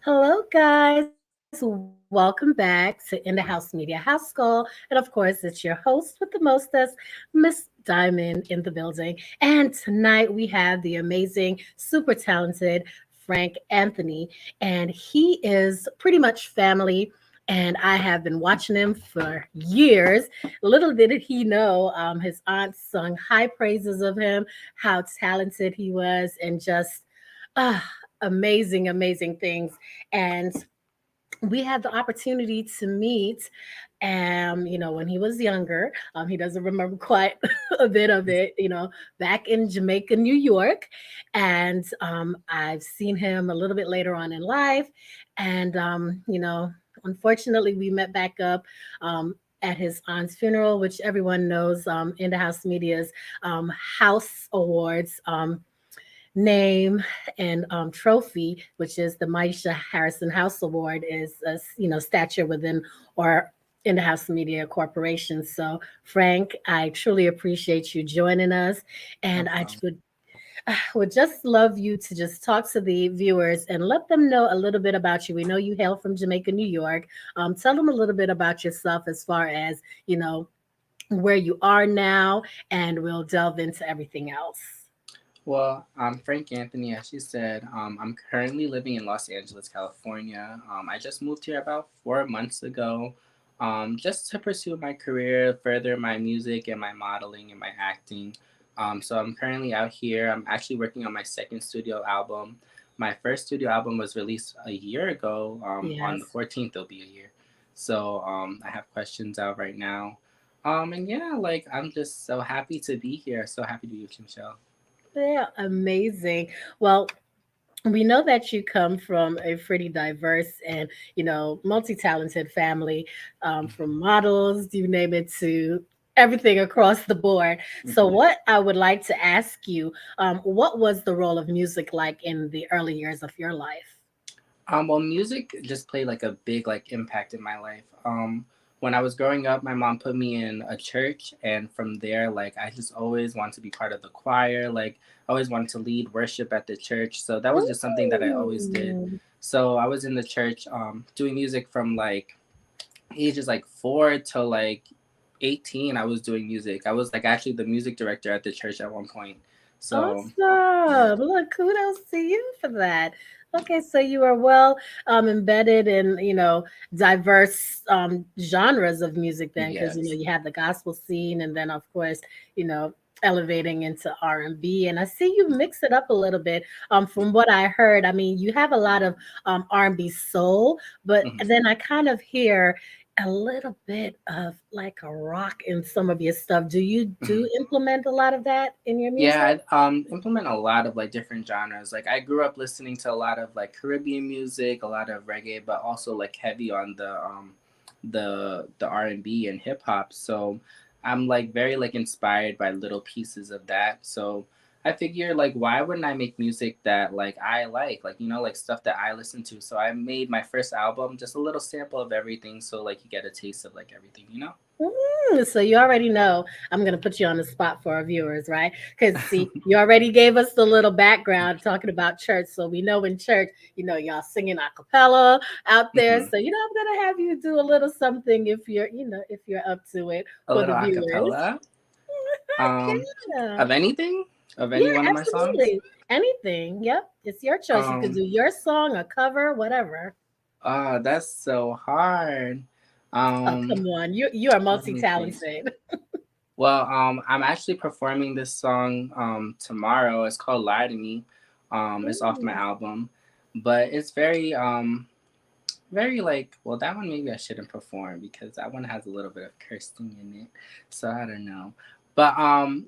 Hello, guys. Welcome back to In the House Media House Call. And of course, it's your host with the mostest, Miss Diamond in the building. And tonight we have the amazing, super talented Frank Anthony. And he is pretty much family. And I have been watching him for years. Little did he know, his aunt sung high praises of him, how talented he was, and just ah, amazing, amazing things. And we had the opportunity to meet when he was younger. He doesn't remember quite a bit of it, back in Jamaica, New York. And I've seen him a little bit later on in life. And unfortunately we met back up at his aunt's funeral, which everyone knows, in the house media's house awards. Name and trophy, which is the Maisha Harrison House Award, is a stature within or in the House Media Corporation. So, Frank, I truly appreciate you joining us, No and I problem. would just love you to just talk to the viewers and let them know a little bit about you. We know you hail from Jamaica, New York. Tell them a little bit about yourself as far as where you are now, and we'll delve into everything else. Well, I'm Frank Anthony, as you said. I'm currently living in Los Angeles, California. I just moved here about 4 months ago, just to pursue my career, further my music and my modeling and my acting. So I'm currently out here. I'm actually working on my second studio album. My first studio album was released a year ago. On the Yes. 14th, it'll be a year. So I have questions out right now. And yeah, like I'm just so happy to be here. So happy to be with you, Michelle. Yeah, amazing. Well, we know that you come from a pretty diverse and multi-talented family, from models, you name it, to everything across the board. So, Mhm. what I would like to ask you, what was the role of music like in the early years of your life? Well, music just played like a big like impact in my life. When I was growing up, my mom put me in a church, and from there, like I just always wanted to be part of the choir. Like I always wanted to lead worship at the church, so that was just something that I always did. Mm. So I was in the church, doing music from like ages like 4 to like 18. I was doing music. I was like actually the music director at the church at one point. So yeah. Awesome. Look, kudos to you for that. Okay, so you are well embedded in, diverse genres of music then, because Yes. you have the gospel scene, and then of course, you know, elevating into R&B. And I see you mix it up a little bit. From what I heard, I mean, you have a lot of R&B soul, but Mhm. then I kind of hear a little bit of like a rock in some of your stuff. Do you do implement a lot of that in your music? Yeah, I implement a lot of like different genres. Like I grew up listening to a lot of like Caribbean music, a lot of reggae, but also like heavy on the R&B and hip hop. So I'm like very like inspired by little pieces of that. So I figure like why wouldn't I make music that like I like like stuff that I listen to. So I made my first album just a little sample of everything so like you get a taste of like everything. So you already know I'm going to put you on the spot for our viewers, right? Because see, you already gave us the little background talking about church. So we know in church, y'all singing a cappella out there. Hmm. So I'm going to have you do a little something if you're up to it A for little the viewers. acapella. Um Yeah. of anything? Of Yeah, any one of my songs? absolutely. Anything. Yep. It's your choice. You could Um do your song, a cover, whatever. that's so hard. Oh, Um come on. You are Let me think. multi-talented. Well, I'm actually performing this song tomorrow. It's called Lie to Me. It's off my Ooh. album. But it's very like, well, that one maybe I shouldn't perform because that one has a little bit of cursing in it. So I don't know. But I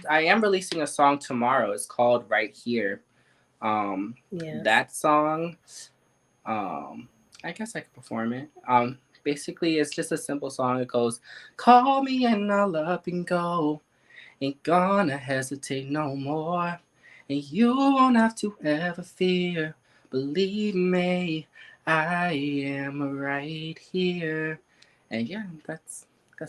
am releasing a song tomorrow. It's called Right Here. Yes. That song, um, I guess I could perform it. Basically, it's just a simple song. It goes, "Call me and I'll up and go. Ain't gonna hesitate no more. And you won't have to ever fear. Believe me, I am right here." And yeah, that's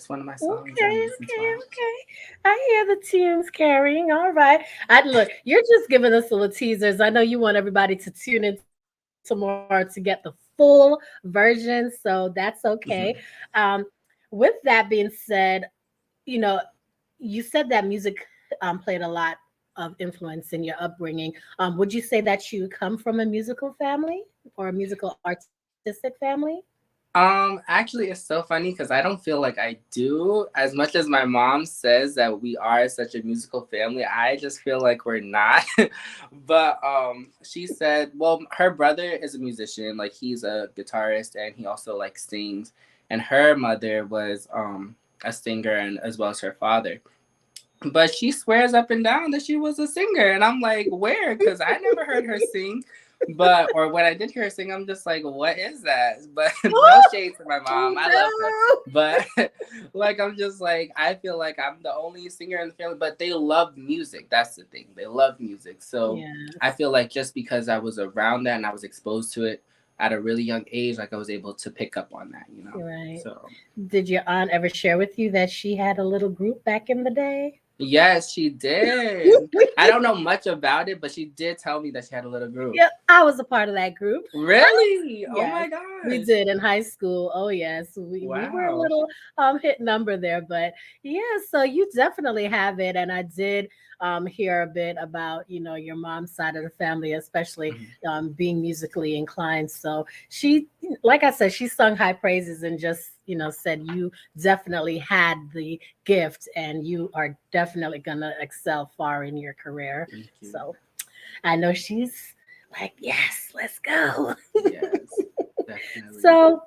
one of my songs that I Okay, listen to a okay, lot. okay. I hear the tunes carrying. All right. I look, you're just giving us little teasers. I know you want everybody to tune into the show tomorrow to get the full version, so that's okay. Hmm. With that being said, you know, you said that music played a lot of influence in your upbringing. Would you say that you come from a musical family or a musical artistic family? Actually, it's so funny because I don't feel like I do. As much as my mom says that we are such a musical family, I just feel like we're not. But she said, well, her brother is a musician, like he's a guitarist and he also like sings. And her mother was a singer and as well as her father. But she swears up and down that she was a singer, and I'm like, where? Because I never heard her sing. But or when I did hear her sing, I'm just like, what is that? But no shade to my Oh mom, I love her. no! But like, I'm just like, I feel like I'm the only singer in the family. But they love music. That's the thing. They love music. So I Yes, feel like just because I was around that and I was exposed to it at a really young age, like I was able to pick up on that. you're right. So. Did your aunt ever share with you that she had a little group back in the day? Yes, she did. I don't know much about it, but she did tell me that she had a little group. Yeah, I was a part of that group. Really? Oh Yes, my we gosh. did in high school. Oh yes, we were a Wow. little hit number there, but yeah. So you definitely have it, and I did hear a bit about your mom's side of the family, especially Mhm. being musically inclined. So she, like I said, she sung high praises and just said you definitely had the gift, and you are definitely gonna excel far in your career. Thank you. So I know she's like, yes, let's go. Yes, definitely. So,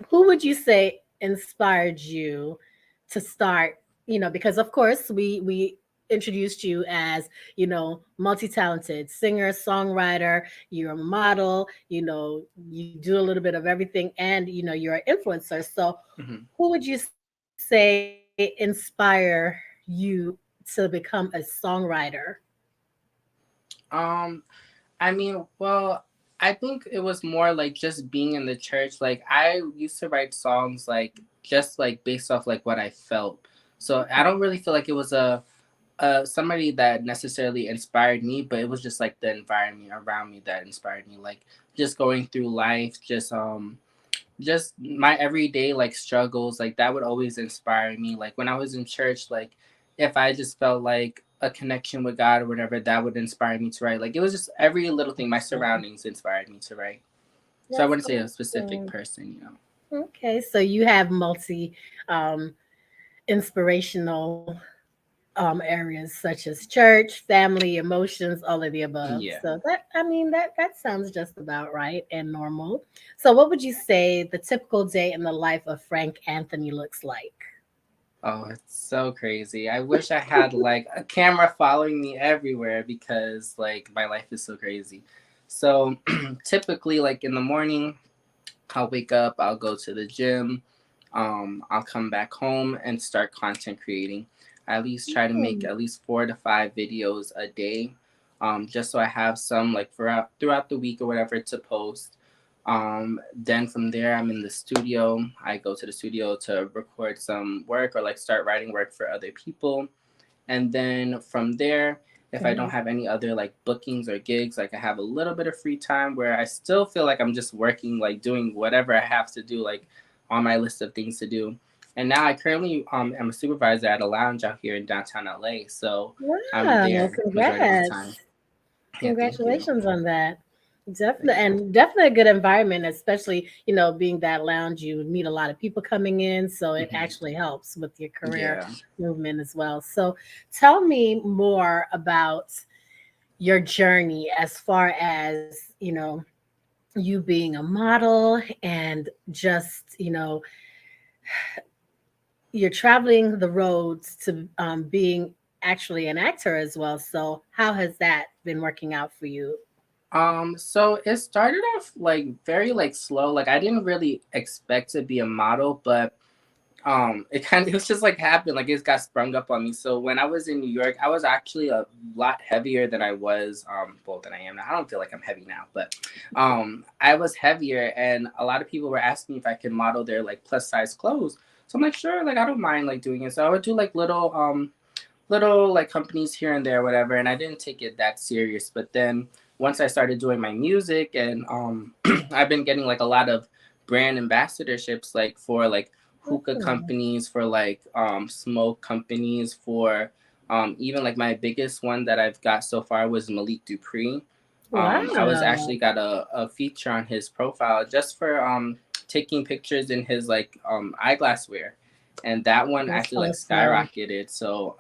who would you say inspired you to start? Because of course we introduced you as multi-talented singer, songwriter. You're a model. You do a little bit of everything, and you're an influencer. So, Mhm. who would you say inspire you to become a songwriter? Um, I mean, well, I think it was more like just being in the church. Like I used to write songs like just like based off like what I felt. So I don't really feel like it was somebody that necessarily inspired me, but it was just like the environment around me that inspired me. Like just going through life, just my everyday like struggles, like that would always inspire me. Like when I was in church, like if I just felt like a connection with God or whatever, that would inspire me to write. Like it was just every little thing, my Awesome. surroundings inspired me to write. So I That's wouldn't say a specific awesome. person. Okay, so you have multi um, inspirational areas such as church, family, emotions, all of the above. Yeah. So that sounds just about right and normal. So what would you say the typical day in the life of Frank Anthony looks like? Oh, it's so crazy. I wish I had like a camera following me everywhere because like my life is so crazy. So typically like in the morning, I'll wake up, I'll go to the gym, I'll come back home and start content creating. I at least try to make Hmm. at least 4 to 5 videos a day, just so I have some like throughout the week or whatever to post. Then from there, I'm in the studio. I go to the studio to record some work or like start writing work for other people. And then from there, if I don't Okay. have any other like bookings or gigs, like I have a little bit of free time where I still feel like I'm just working, like doing whatever I have to do, like on my list of things to do. And now I currently am a supervisor at a lounge out here in downtown LA. So I'm Wow, there majority of the congrats. time. Yeah, thank you. Congratulations on that. Thank Definitely, you. and definitely a good environment, especially, being that lounge, you meet a lot of people coming in, so it Hmm. actually helps with your career Yeah. movement as well. So tell me more about your journey as far as, you being a model and just, you're traveling the roads to being actually an actor as well. So how has that been working out for you? So it started off like very like slow. Like I didn't really expect to be a model, but it was just like happened, like it got sprung up on me. So when I was in New York, I was actually a lot heavier than I was well than I am now. I don't feel like I'm heavy now, but I was heavier, and a lot of people were asking me if I could model their like plus size clothes. So I'm like, sure, like I don't mind like doing it. So I would do like little like companies here and there, whatever, and I didn't take it that serious. But then once I started doing my music, and I've been getting like a lot of brand ambassadorships, like for like hookah Mm. companies, for like smoke companies, for even like my biggest one that I've got so far was Malik Dupree. I was Wow. actually got a feature on his profile just for taking pictures in his like eyeglass wear, and that one That's actually like awesome. skyrocketed. So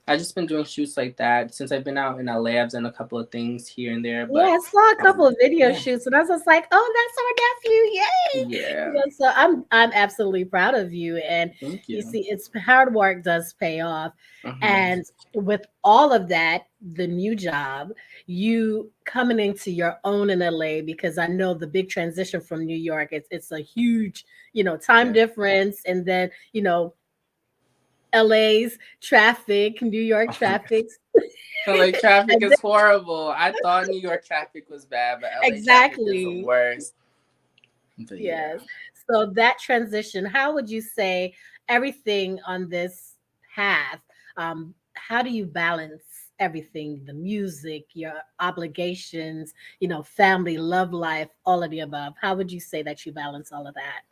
I just been doing shoots like that since I've been out in LA. I've done a couple of things here and there, Yeah, but I saw a couple of video yeah, shoots, and I was just like, "Oh, that's our nephew! Yay!" yeah. So I'm absolutely proud of you. And Thank you you. see, it's hard work does pay off. Hmm. And with all of that, the new job, you coming into your own in LA, because I know the big transition from New York. It's a huge, time Yeah. difference, and then LA's traffic, New York traffic, LA traffic and is horrible. I thought New York traffic was bad, but LA traffic is the exactly. worst. But yeah. Yes. So that transition, how would you say everything on this path? How do you balance everything, the music, your obligations, family, love life, all of the above? How would you say that you balance all of that?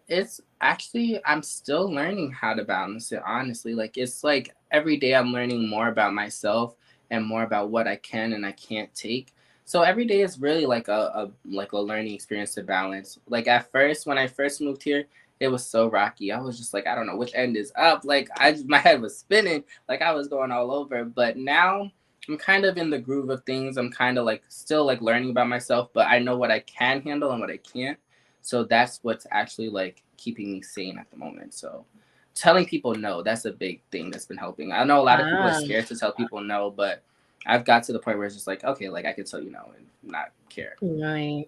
It's actually I'm still learning how to balance it, honestly. Like it's like every day I'm learning more about myself and more about what I can and I can't take. So every day is really like a learning experience to balance. Like at first when I first moved here, it was so rocky. I was just like, I don't know which end is up. Like my head was spinning, like I was going all over. But now I'm kind of in the groove of things. I'm kind of like still like learning about myself, but I know what I can handle and what I can't. So that's what's actually like keeping me sane at the moment. So telling people no, that's a big thing that's been helping. I know a lot of people are Ah, scared to tell people no, but I've got to the point where it's just like, okay, like I can tell you no and not care. right.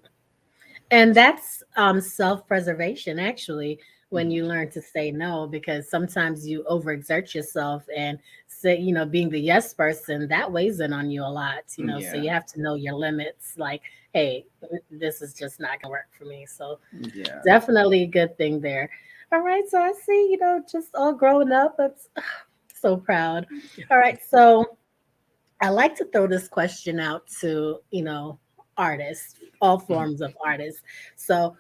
And that's self-preservation, actually, when Hmm. you learn to say no, because sometimes you overexert yourself and say, being the yes person, that weighs in on you a lot, so Yeah. you have to know your limits. Like, hey, this is just not gonna work for me. So Yeah. definitely a good thing there. All right, so I see, just all growing up. That's so proud. All right, so I like to throw this question out to, artists, all Mhm. forms of artists. So,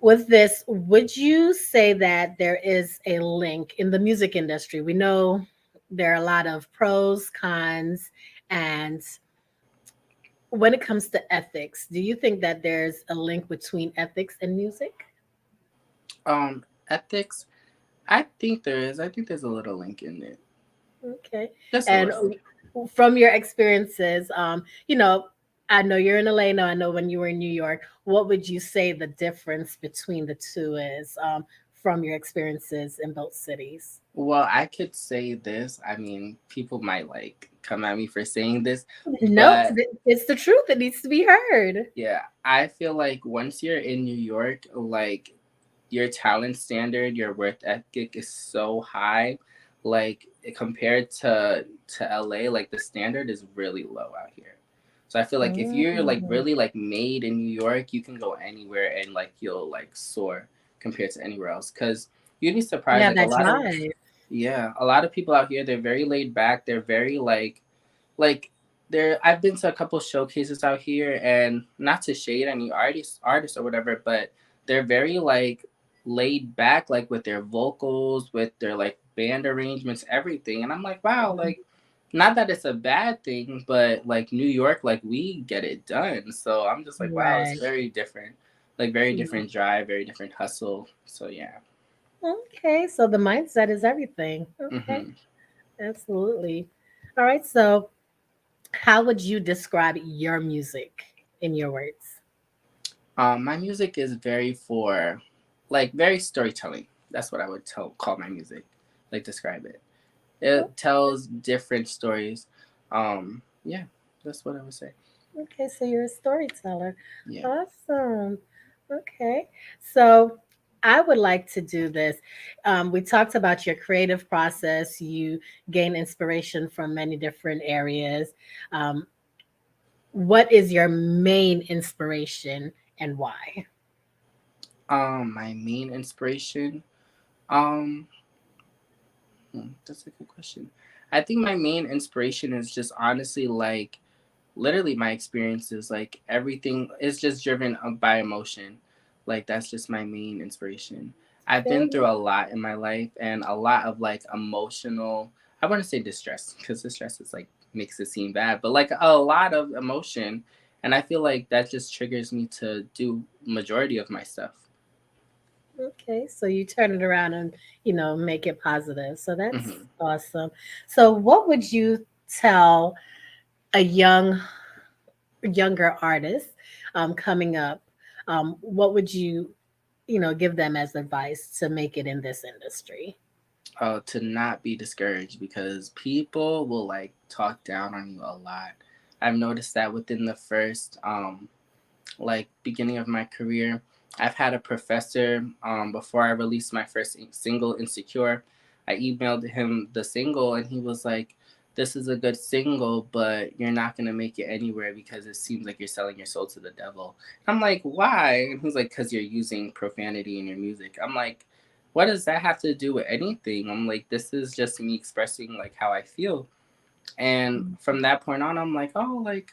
with this, would you say that there is a link in the music industry? We know there are a lot of pros, cons, and when it comes to ethics, do you think that there's a link between ethics and music? Ethics, I think there is. I think there's a little link in it. Okay. Just a And little. from your experiences, I know you're in Atlanta. I know when you were in New York. What would you say the difference between the two is, from your experiences in both cities? Well, I could say this. I mean, people might like come at me for saying this, Nope, but it's the truth. It needs to be heard. yeah, I feel like once you're in New York, like your talent standard, your work ethic is so high. Like compared to LA, like the standard is really low out here. So I feel like if you're like Mm. really like made in New York, you can go anywhere and like you'll like soar compared to anywhere else. Cause you'd be You surprised, have like a that lot of drive. yeah, a lot of people out here, they're very laid back. They're very like there I've been to a couple showcases out here, and not to shade any artists or whatever, but they're very like laid back, like with their vocals, with their like band arrangements, everything. And I'm like, wow, Mhm. like not that it's a bad thing, but like New York, like we get it done. So I'm just like, wow, it's Right. very different. Like very Mm. different drive, very different hustle. So yeah. Okay, so the mindset is everything. Okay, Hmm. absolutely. All right, so how would you describe your music in your words? My music is very for like very storytelling. That's what I would call my music, like describe it. Oh, It tells different stories. Yeah, that's what I would say. okay, so you're a storyteller. Yeah. Awesome. Okay, so I would like to do this. We talked about your creative process. You gain inspiration from many different areas. Um, what is your main inspiration and why? My main inspiration. Um, that's a good question. I think my main inspiration is just honestly like literally my experiences, like everything is just driven by emotion. Like that's just my main inspiration. I've been through Okay. a lot in my life and a lot of like emotional, I want to say distress because distress is like makes it seem bad, but like a lot of emotion, and I feel like that just triggers me to do majority of my stuff. Okay, so you turn it around and make it positive. So that's Hmm. awesome. So what would you tell a younger artist coming up? What would you give them as advice to make it in this industry? To not be discouraged because people will like talk down on you a lot. I've noticed that within the first like beginning of my career. I've had a professor before I released my first single, Insecure. I emailed him the single and he was like, "This is a good single, but you're not gonna make it anywhere because it seems like you're selling your soul to the devil." I'm like, "Why?" And he's like, "Because you're using profanity in your music." I'm like, "What does that have to do with anything?" I'm like, "This is just me expressing like how I feel." And from that point on, I'm like, "Oh, like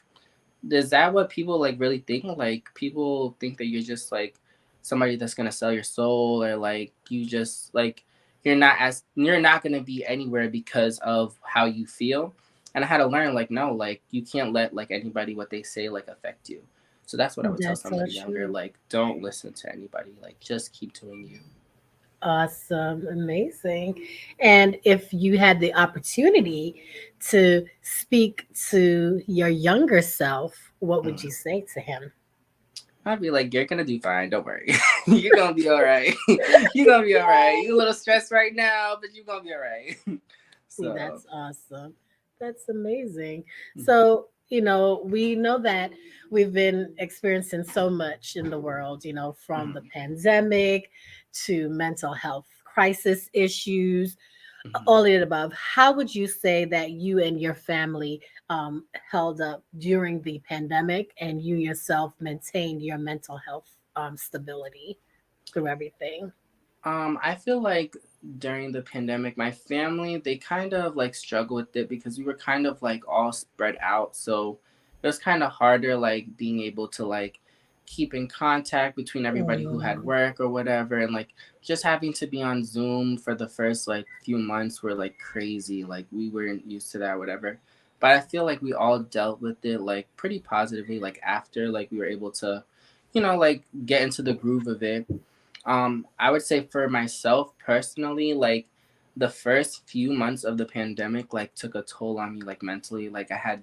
is that what people like really think? Like people think that you're just like somebody that's gonna sell your soul, or like you just like you're not gonna be anywhere because of how you feel. And I had to learn like no, like you can't let like anybody what they say like affect you. So that's what I would tell That's so somebody younger. true. Like don't listen to anybody. Like just keep doing you. Awesome, amazing. And if you had the opportunity to speak to your younger self, what would Mm. you say to him? I'd be like, you're gonna do fine. Don't worry. You're gonna be all right. You're gonna be all right. You're a little stressed right now, but you're gonna be all right. See, So. that's awesome. That's amazing. Mhm. So, we know that we've been experiencing so much in the world, from the Mhm. pandemic to mental health crisis issues, Mhm. all of the above. How would you say that you and your family held up during the pandemic and you yourself maintained your mental health stability through everything? I feel like during the pandemic, my family they kind of like struggled with it because we were kind of like all spread out. So it was kind of harder like being able to like keep in contact between everybody who had Mm, work or whatever, and like just having to be on Zoom for the first like few months were like crazy. Like we weren't used to that, or whatever. But I feel like we all dealt with it like pretty positively. Like after like we were able to, like get into the groove of it. I would say for myself personally, like the first few months of the pandemic, like took a toll on me, like mentally. Like I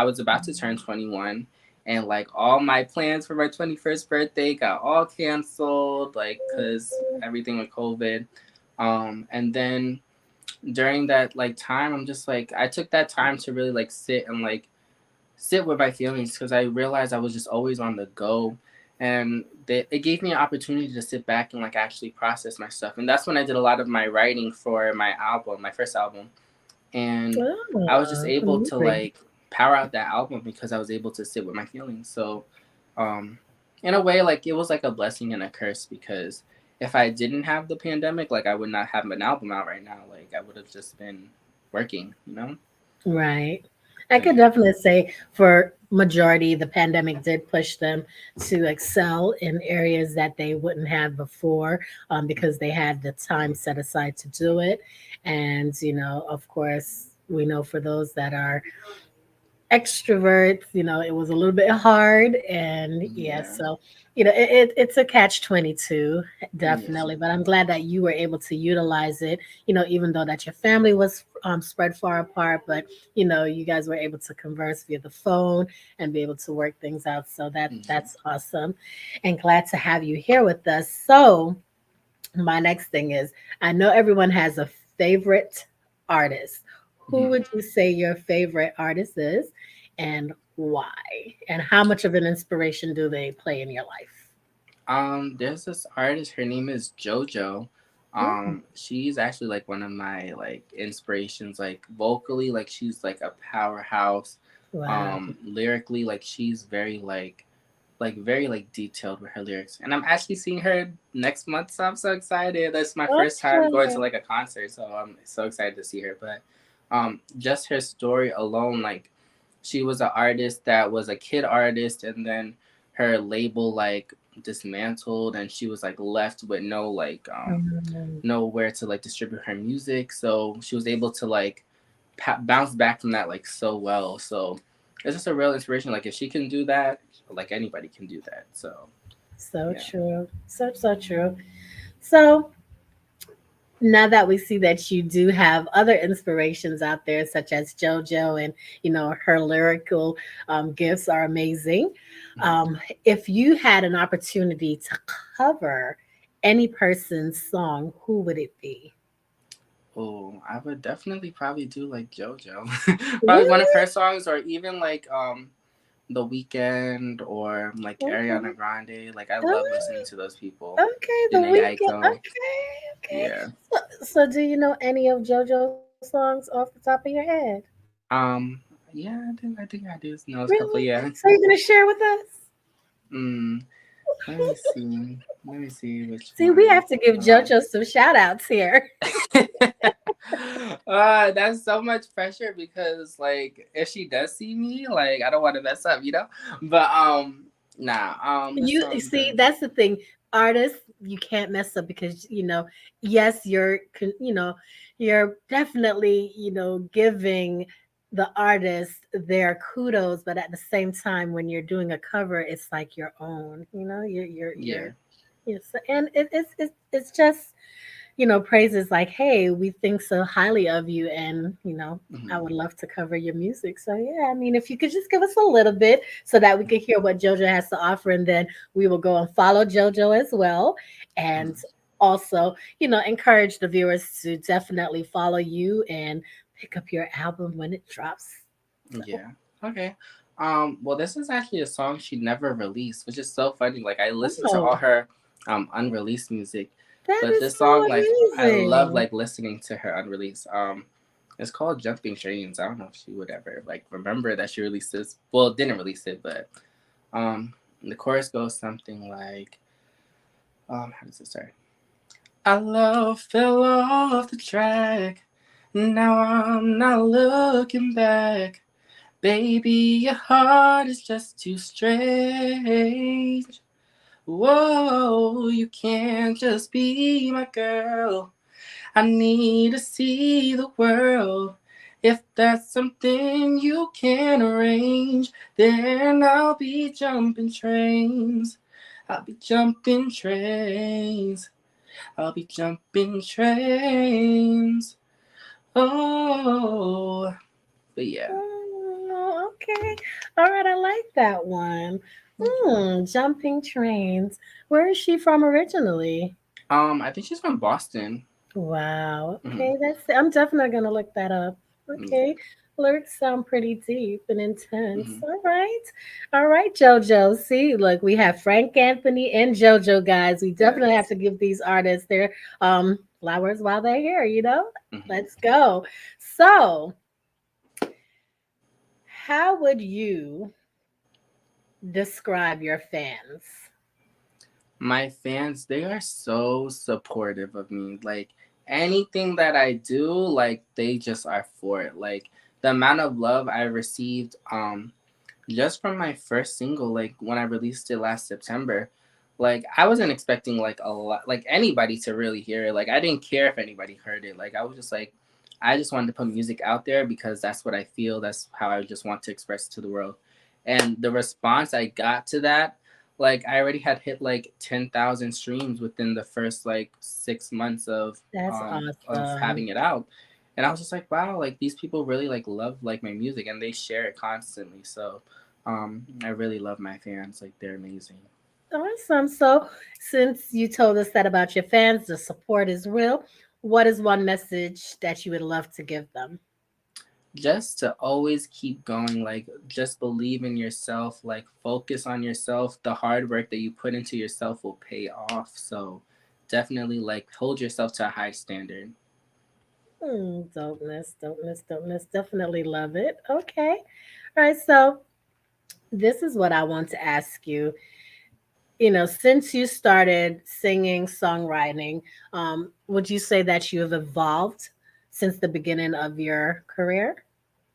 was about to turn 21, and like all my plans for my 21st birthday got all canceled, like cause everything with COVID. And then during that like time, I'm just like I took that time to really like sit with my feelings because I realized I was just always on the go. And it gave me an opportunity to sit back and like actually process my stuff. And that's when I did a lot of my writing for my album, my first album. And I was just able to amazing. like power out that album because I was able to sit with my feelings. So, um, in a way, like it was like a blessing and a curse because if I didn't have the pandemic, like I would not have an album out right now. Like I would have just been working. Right. I So could yeah. definitely say for majority, the pandemic did push them to excel in areas that they wouldn't have before because they had the time set aside to do it. And, of course, we know for those that are extroverts, it was a little bit hard. And yeah, Yeah. so, it's a catch 22, Yeah. definitely. But I'm glad that you were able to utilize it, even though that your family was spread far apart, but, you guys were able to converse via the phone and be able to work things out. So Mhm. that's awesome and glad to have you here with us. So, my next thing is I know everyone has a favorite artist. Who Mhm. would you say your favorite artist is and why? And how much of an inspiration do they play in your life? There's this artist. Her name is JoJo. Mm, She's actually like one of my like inspirations. Like vocally, like she's like a powerhouse. wow. Lyrically, like she's very like detailed with her lyrics. And I'm actually seeing her next month, so I'm so excited. That's my first time going to Okay. like a concert, so I'm so excited to see her. But just her story alone, like she was an artist that was a kid artist, and then her label like dismantled, and she was like left with no like Mm. nowhere to like distribute her music. So she was able to like bounce back from that like so well. So it's just a real inspiration. Like if she can do that, like anybody can do that. So So yeah. true. So true. So now that we see that you do have other inspirations out there, such as JoJo, and her lyrical gifts are amazing. Mhm. Um, if you had an opportunity to cover any person's song, who would it be? Oh, I would definitely probably do like JoJo, probably one of Really? her songs, or even like The Weekend or like Okay. Ariana Grande. Like I love Oh, listening to those people. okay, The Janae Weeknd. Aiko. Okay, okay. Yeah. So, do you know any of JoJo's songs off the top of your head? Um. Yeah, I think I do know a couple. Really? Yeah. So, you're gonna share with us? Mm. Let me see. Let me see which See, we one. have to give Um. JoJo some shout outs here. That's so much pressure because like if she does see me, like I don't want to mess up, you know. But nah. What You song see, does? that's the thing. Artists, you can't mess up because yes, you're definitely giving the artist their kudos, but at the same time, when you're doing a cover, it's like your own. Yeah. Yes, and it's just praises like, hey, we think so highly of you, and I Hmm. would love to cover your music. So yeah, I mean, if you could just give us a little bit so that we could hear what JoJo has to offer, and then we will go and follow JoJo as well. And also, encourage the viewers to definitely follow you and pick up your album when it drops. So, Yeah. Okay. Well, this is actually a song she never released, which is so funny. Like I listened to all oh, her unreleased music, that but is this song, like so I love amazing. like listening to her unreleased. It's called Jumping Trains. I don't know if she would ever like remember that she released this. Well, didn't release it, but um, the chorus goes something like how does it start? I love fell off the track. Now I'm not looking back. Baby, your heart is just too strange. Whoa, you can't just be my girl. I need to see the world. If that's something you can arrange, then I'll be jumping trains. I'll be jumping trains. I'll be jumping trains. Oh, but yeah. Oh, okay. All right, I like that one. Jumping trains. Where is she from originally? I think she's from Boston. Wow. Hmm. Okay, I'm definitely gonna look that up. Yeah. Okay. Lyrics sound pretty deep and intense. Hmm. All right. All right, JoJo. See, look, we have Frank Anthony and JoJo, guys. We definitely have Yes. to give these artists their flowers while they're here. Hmm. Let's go. So, how would you describe your fans? My fans, they are so supportive of me. Like anything that I do, like they just are for it. Like the amount of love I received, just from my first single, like when I released it last September, like I wasn't expecting like a lot, like anybody to really hear it. Like I didn't care if anybody heard it. Like I was just like, I just wanted to put music out there because that's what I feel. That's how I just want to express it to the world. And the response I got to that, like I already had hit like 10,000 streams within the first like 6 months That's of awesome. having it out. And I was just like, wow, like these people really like love like my music and they share it constantly. So I really love my fans. Like they're amazing. Awesome. So, since you told us that about your fans, the support is real. What is one message that you would love to give them? Just to always keep going, like just believe in yourself, like focus on yourself. The hard work that you put into yourself will pay off. So definitely like hold yourself to a high standard. Dopeness. Definitely love it. Okay. All right. So, this is what I want to ask you. Since you started singing, songwriting, would you say that you have evolved since the beginning of your career?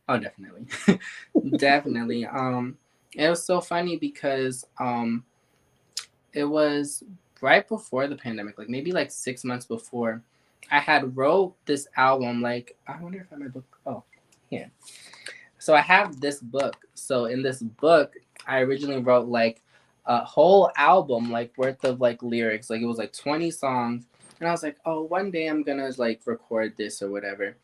Oh, definitely. Definitely. It was so funny because it was right before the pandemic, like maybe like 6 months before. I had wrote this album. Like, I wonder if I have my book. Oh, yeah. So I have this book. So in this book, I originally wrote like a whole album like worth of like lyrics. Like it was like 20 songs. And I was like, oh, one day I'm gonna like record this or whatever.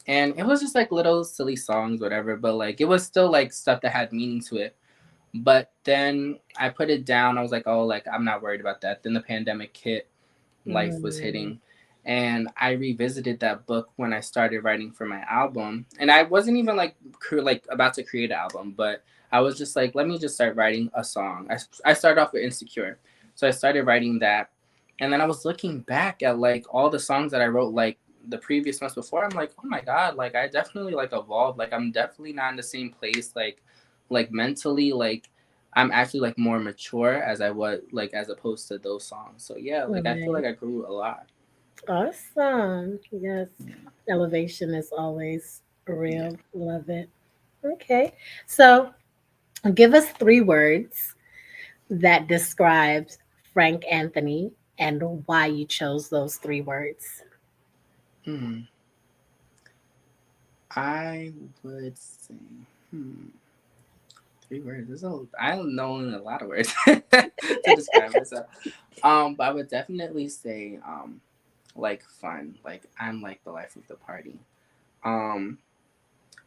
And it was just like little silly songs, whatever, but like it was still like stuff that had meaning to it. But then I put it down. I was like, oh, like I'm not worried about that. Then the pandemic hit, life was Mm, hitting, and I revisited that book when I started writing for my album. And I wasn't even like like about to create an album, but I was just like, let me just start writing a song. I started off with Insecure, so I started writing that, and then I was looking back at like all the songs that I wrote like the previous months before. I'm like, oh my god, like I definitely like evolved. Like I'm definitely not in the same place. Like mentally, like I'm actually like more mature as I was like as opposed to those songs. So yeah, like I feel right. like I grew a lot. Awesome. Yes. Yeah. Elevation is always Yeah. real. Love it. Okay. So give us 3 words that describes Frank Anthony and why you chose those 3 words. Hmm. I would say hmm, 3 words. I don't know a lot of words to describe myself. But I would definitely say like fun. Like I'm like the life of the party. Um,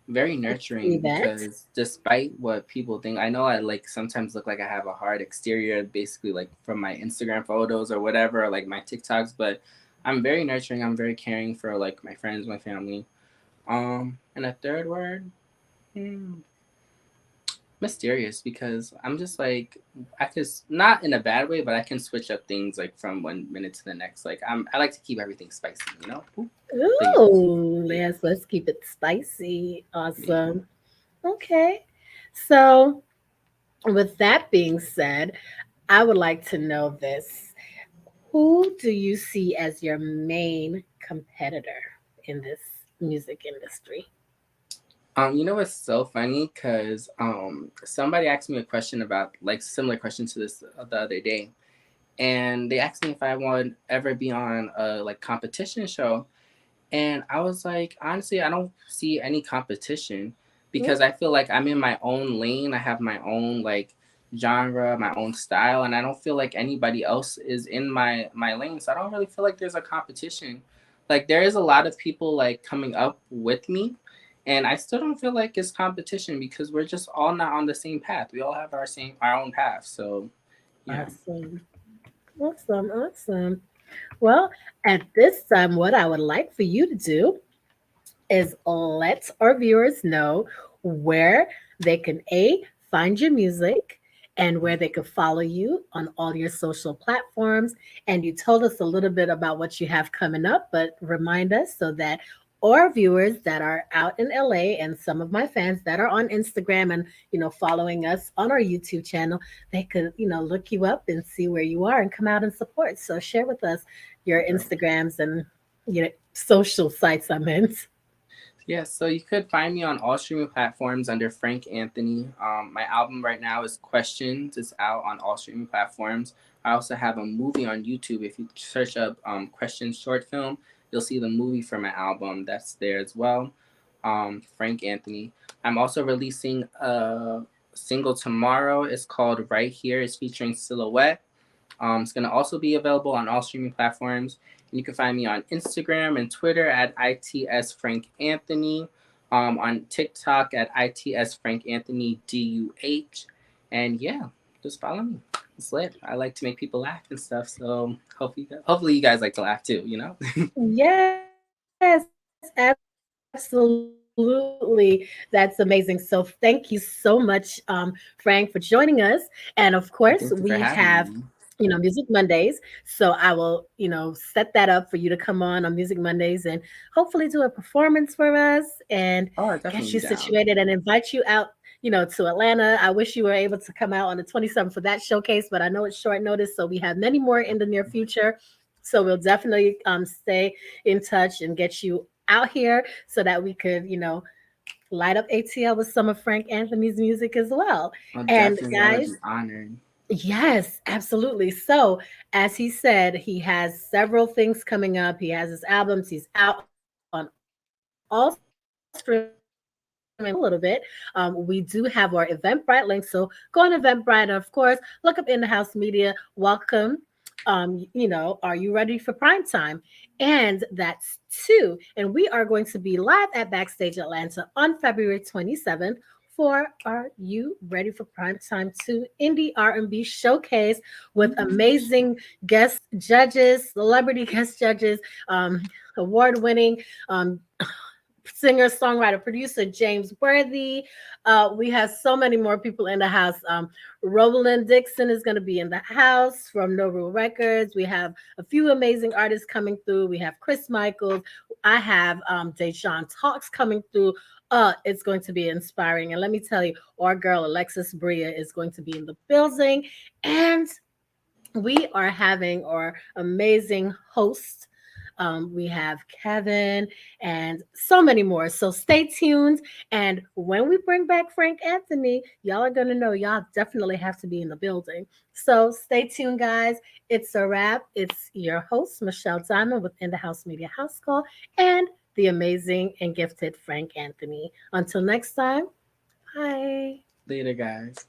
very See nurturing that? because despite what people think, I know I like sometimes look like I have a hard exterior, basically like from my Instagram photos or whatever, or like my TikToks, but I'm very nurturing. I'm very caring for like my friends, my family. And a third word, hmm, mysterious because I'm just like I could not in a bad way, but I can switch up things like from 1 minute to the next. Like I like to keep everything spicy, you know. Ooh. But yeah, Ooh, yeah, yes, let's keep it spicy. yeah. Awesome. Okay. So, with that being said, I would like to know this. Who do you see as your main competitor in this music industry? You know what's so funny? Cause somebody asked me a question about like similar question to this the other day, and they asked me if I would ever be on a like competition show, and I was like, honestly, I don't see any competition because I feel like I'm in my own lane. I have my own like genre, my own style, and I don't feel like anybody else is in my lane. So I don't really feel like there's a competition. Like there is a lot of people like coming up with me, and I still don't feel like it's competition because we're just all not on the same path. We all have our own path. So yeah. Awesome. Awesome. Awesome. Well, at this time, what I would like for you to do is let our viewers know where they can find your music and where they can follow you on all your social platforms. And you told us a little bit about what you have coming up, but remind us so that our viewers that are out in LA and some of my fans that are on Instagram and following us on our YouTube channel, they could look you up and see where you are and come out and support. So share with us your Instagrams and social sites I meant. Yes, so you could find me on all streaming platforms under Frank Anthony. My album right now is Questions. It's out on all streaming platforms. I also have a movie on YouTube. If you search up Questions short film, you'll see the movie for my album. That's there as well. Frank Anthony. I'm also releasing a single tomorrow. It's called Right Here. It's featuring Silhouette. It's going to also be available on all streaming platforms. And you can find me on Instagram and Twitter at ITS Frank Anthony, on TikTok at ITS Frank Anthony DUH. And yeah, just follow me. It's lit. I like to make people laugh and stuff. So hopefully you guys like to laugh too, you know? Yes, absolutely. That's amazing. So thank you so much, Frank, for joining us. And of course, Thank you for we having have, me. Music Mondays. So I will, set that up for you to come on Music Mondays and hopefully do a performance for us and Oh, I'll get definitely you be down. situated and invite you out. To Atlanta. I wish you were able to come out on the 27th for that showcase, but I know it's short notice. So we have many more in the near future. So we'll definitely stay in touch and get you out here so that we could, light up ATL with some of Frank Anthony's music as well. Oh, And definitely, I would guys, be honored. yes, absolutely. So, as he said, he has several things coming up. He has his albums, he's out on all streaming platforms. A little bit. We do have our Eventbrite link. So go on Eventbrite. And of course, look up In the House Media. Welcome. Are you ready for prime time? And that's two. And we are going to be live at Backstage Atlanta on February 27th for Are You Ready for Prime Time 2 Indie R&B Showcase with amazing guest judges, celebrity guest judges, award-winning um, singer, songwriter, producer James Worthy. We have so many more people in the house. Roland Dixon is going to be in the house from No Rule Records. We have a few amazing artists coming through. We have Chris Michaels. I have Deshaun Talks coming through. It's going to be inspiring. And let me tell you, our girl Alexis Bria is going to be in the building. And we are having our amazing host. We have Kevin and so many more. So stay tuned. And when we bring back Frank Anthony, y'all are going to know y'all definitely have to be in the building. So stay tuned, guys. It's a wrap. It's your host, Michelle Diamond with In the House Media House Call and the amazing and gifted Frank Anthony. Until next time, bye. Later, guys.